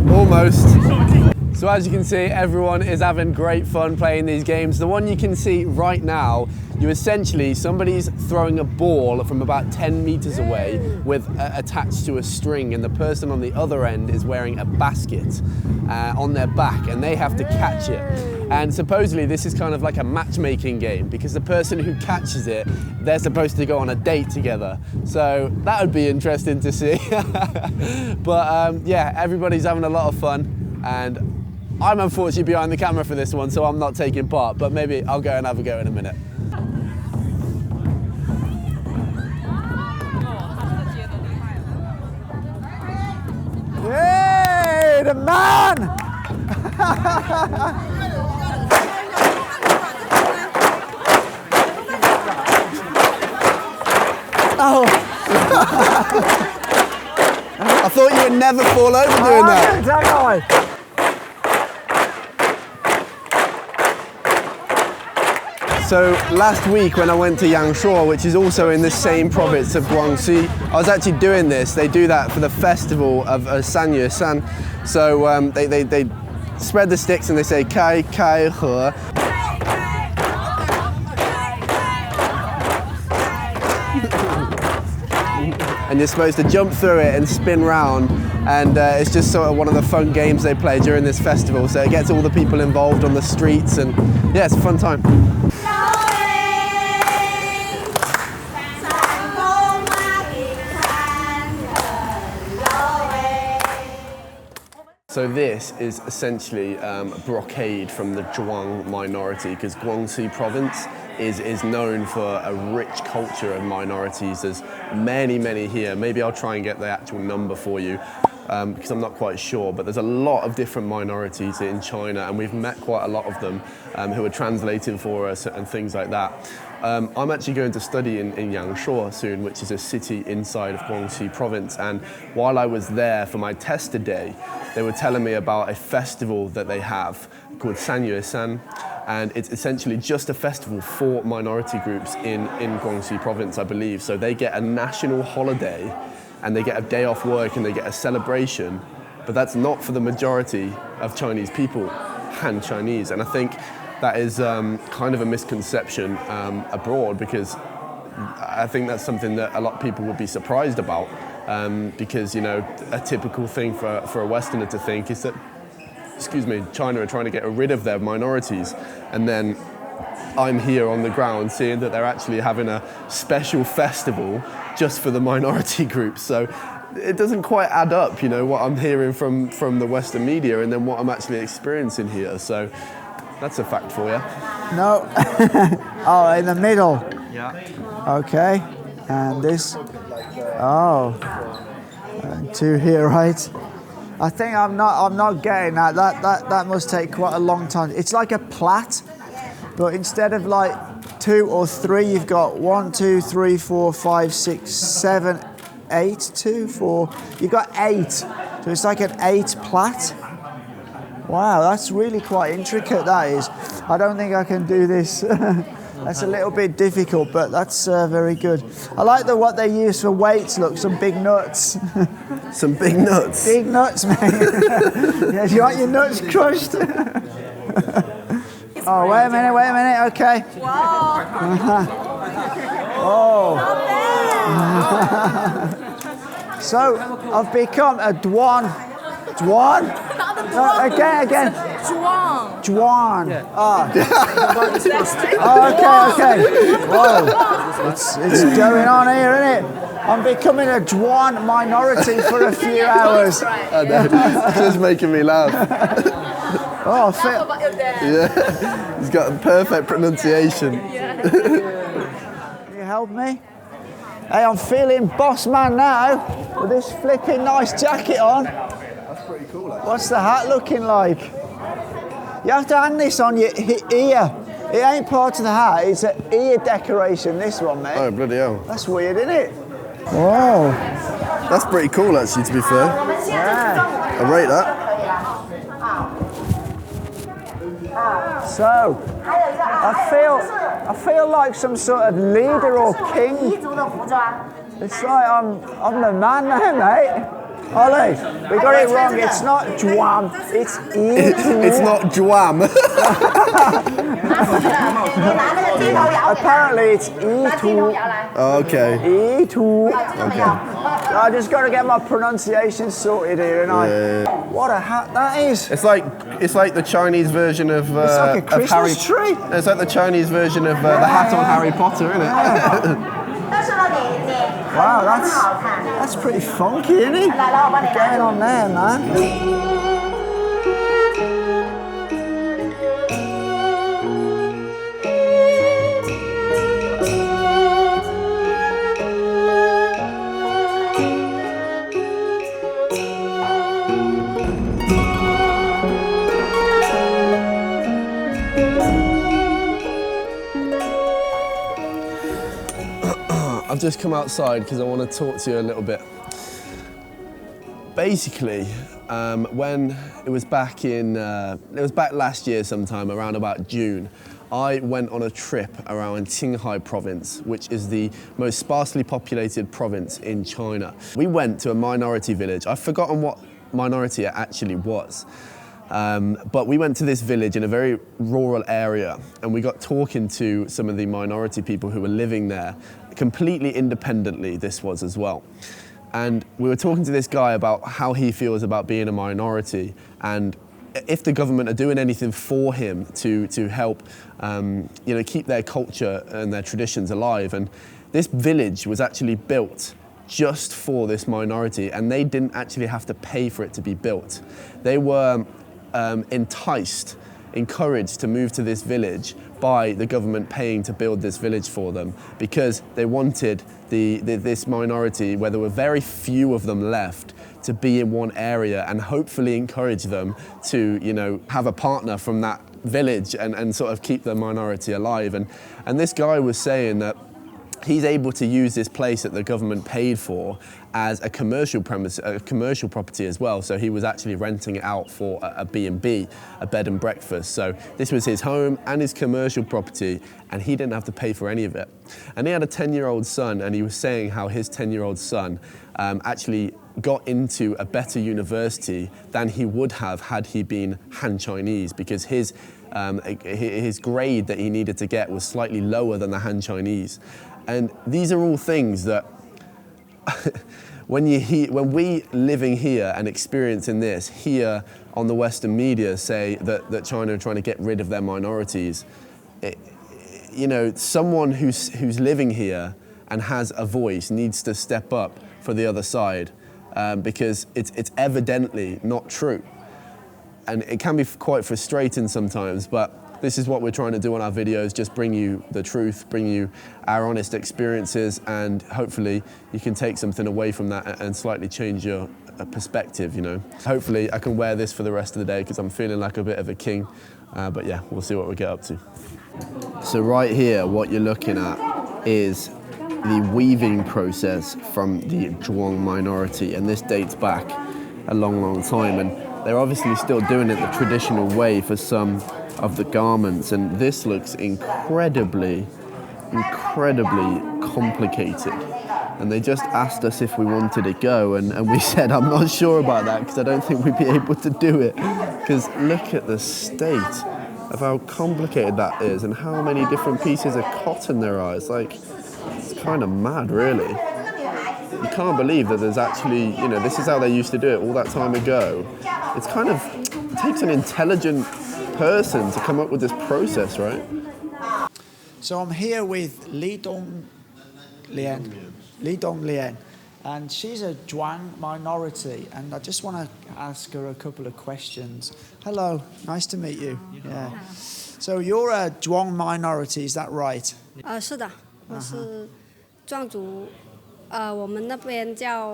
Almost. So as you can see, everyone is having great fun playing these games. The one you can see right now, somebody's throwing a ball from about 10 meters away with attached to a string, and the person on the other end is wearing a basket on their back, and they have to catch it. And supposedly this is kind of like a matchmaking game, because the person who catches it, they're supposed to go on a date together. So that would be interesting to see. But yeah, everybody's having a lot of fun, and I'm unfortunately behind the camera for this one, so I'm not taking part, but maybe I'll go and have a go in a minute. Hey, the man! Oh. I thought you would never fall over doing that. So last week when I went to Guangxi, which is also in the same province of Guangxi, I was actually doing this. They do that for the festival of Sanyue San. So they spread the sticks and they say kai kai he. And you're supposed to jump through it and spin round, and it's just sort of one of the fun games they play during this festival, so it gets all the people involved on the streets, and yeah, it's a fun time. So this is essentially a brocade from the Zhuang minority, because Guangxi province is known for a rich culture of minorities. There's many here. Maybe I'll try and get the actual number for you, because I'm not quite sure, but there's a lot of different minorities in China, and we've met quite a lot of them who are translating for us and things like that. I'm actually going to study in Guangxi soon, which is a city inside of Guangxi province, and while I was there for my test today, they were telling me about a festival that they have called Sanyue San, and it's essentially just a festival for minority groups in Guangxi province, I believe. So they get a national holiday, and they get a day off work, and they get a celebration, but that's not for the majority of Chinese people, Han Chinese, and I think that is kind of a misconception abroad, because I think that's something that a lot of people would be surprised about, because, you know, a typical thing for a Westerner to think is that, China are trying to get rid of their minorities, and then I'm here on the ground seeing that they're actually having a special festival just for the minority groups. So it doesn't quite add up, you know, what I'm hearing from the Western media and then what I'm actually experiencing here. So that's a fact for you. No. Oh, in the middle. Yeah. Okay. And this. Oh. And two here, right? I think I'm not getting that. That must take quite a long time. It's like a plait, but instead of like 2 or 3, you've got 1, 2, 3, 4, 5, 6, 7, 8, 2, 4. You've got 8. So it's like an 8 plait. Wow, that's really quite intricate, that is. I don't think I can do this. That's a little bit difficult, but that's very good. I like what they use for weights, look, some big nuts. Some big nuts? Big nuts, mate. Yeah, do you want your nuts crushed? Oh, wait a minute, okay. Wow. Oh. So, I've become a Duan. Duan? Not the Again. Zhuang. Juan. Yeah. Okay. Whoa. It's going on here, isn't it? I'm becoming a Juan minority for a few hours. I know, it's just making me laugh. Oh, I feel. Yeah, he's got a perfect pronunciation. Can you help me? Hey, I'm feeling boss man now with this flipping nice jacket on. That's pretty cool, actually. What's the hat looking like? You have to hang this on your ear. It ain't part of the hat, it's an ear decoration, this one, mate. Oh, bloody hell. That's weird, isn't it? Whoa. That's pretty cool, actually, to be fair. Yeah. I rate that. So, I feel like some sort of leader or king. It's like I'm the man now, mate. Ollie, we got it wrong. It's not Juam, it's Itu. It's not Juam. Apparently it's Itu. Okay. Itu. Okay. I just got to get my pronunciation sorted here, and what a hat that is. It's like the Chinese version of It's like a Christmas tree. It's like the Chinese version of the hat on Harry Potter, isn't it? Wow, that's pretty funky, isn't it? What's going on there, man? I've just come outside because I want to talk to you a little bit. Basically, when it was back last year sometime, around about June, I went on a trip around Qinghai province, which is the most sparsely populated province in China. We went to a minority village. I've forgotten what minority it actually was. But we went to this village in a very rural area, and we got talking to some of the minority people who were living there, completely independently, this was as well. And we were talking to this guy about how he feels about being a minority, and if the government are doing anything for him to help keep their culture and their traditions alive. And this village was actually built just for this minority, and they didn't actually have to pay for it to be built. They were encouraged to move to this village by the government paying to build this village for them, because they wanted this minority, where there were very few of them left, to be in one area and hopefully encourage them to have a partner from that village and sort of keep the minority alive. And this guy was saying that he's able to use this place that the government paid for as a commercial property as well. So he was actually renting it out for a B&B, a bed and breakfast. So this was his home and his commercial property, and he didn't have to pay for any of it. And he had a 10-year-old son, and he was saying how his 10-year-old son actually got into a better university than he would have had he been Han Chinese, because his grade that he needed to get was slightly lower than the Han Chinese. And these are all things that when we living here and experiencing this here on the Western media say that China are trying to get rid of their minorities, someone who's living here and has a voice needs to step up for the other side, because it's evidently not true. And it can be quite frustrating sometimes, but this is what we're trying to do on our videos, just bring you the truth, bring you our honest experiences, and hopefully you can take something away from that and slightly change your perspective, Hopefully I can wear this for the rest of the day because I'm feeling like a bit of a king, but yeah, we'll see what we get up to. So right here, what you're looking at is the weaving process from the Zhuang minority, and this dates back a long, long time, and they're obviously still doing it the traditional way for some of the garments, and this looks incredibly complicated. And they just asked us if we wanted to go, and we said, I'm not sure about that, because I don't think we'd be able to do it, because look at the state of how complicated that is and how many different pieces of cotton there are. It's like, it's kind of mad, really. You can't believe that there's actually, this is how they used to do it all that time ago. It's kind of, it takes an intelligent person to come up with this process, right? So I'm here with Li Donglian, and she's a Zhuang minority, and I just want to ask her a couple of questions. Hello, nice to meet you. Yeah. So you're a Zhuang minority, is that right? 是的，我是壮族，我们那边叫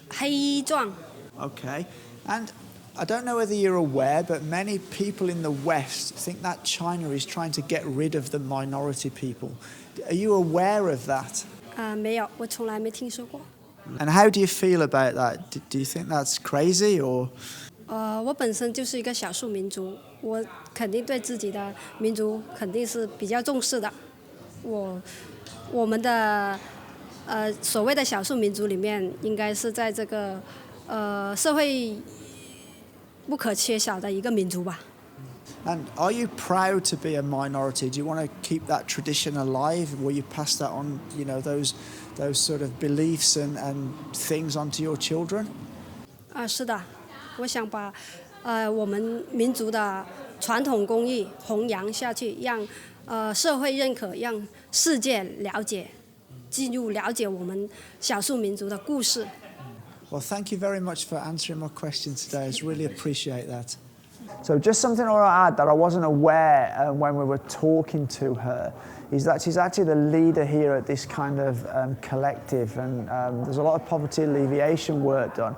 黑壮。 Okay. And I don't know whether you're aware, but many people in the West think that China is trying to get rid of the minority people. Are you aware of that? 没有，我从来没听说过。 And how do you feel about that? Do you think that's crazy or? 我本身就是一个少数民族，我肯定对自己的民族肯定是比较重视的。我们的所谓的少数民族里面，应该是在这个社会不可缺少的一个民族吧。 And are you proud to be a minority? Do you want to keep that tradition alive? Will you pass that on, you know, those sort of beliefs and things onto your children? 是的，我想把我们民族的传统工艺弘扬下去，让社会认可，让世界了解，进入了解我们少数民族的故事。 Well, thank you very much for answering my question today. I really appreciate that. So just something I want to add that I wasn't aware when we were talking to her is that she's actually the leader here at this kind of collective, and there's a lot of poverty alleviation work done.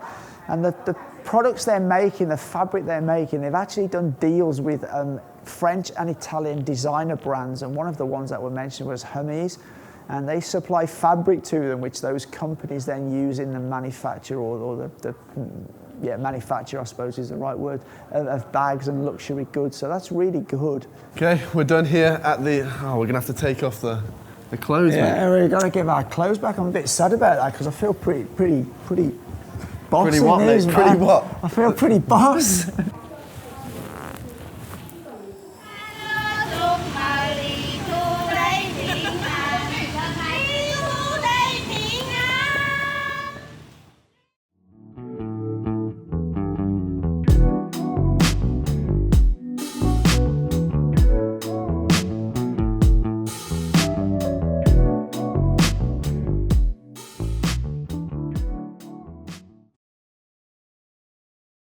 And the products they're making, the fabric they're making, they've actually done deals with French and Italian designer brands, and one of the ones that were mentioned was Hermes. And they supply fabric to them, which those companies then use in the manufacture or the manufacture, I suppose is the right word, of bags and luxury goods. So that's really good. Okay, we're done here at the. Oh, we're gonna have to take off the clothes. Yeah, we've got to give our clothes back. I'm a bit sad about that because I feel pretty boss. Pretty what, mate? Pretty what? I feel pretty boss.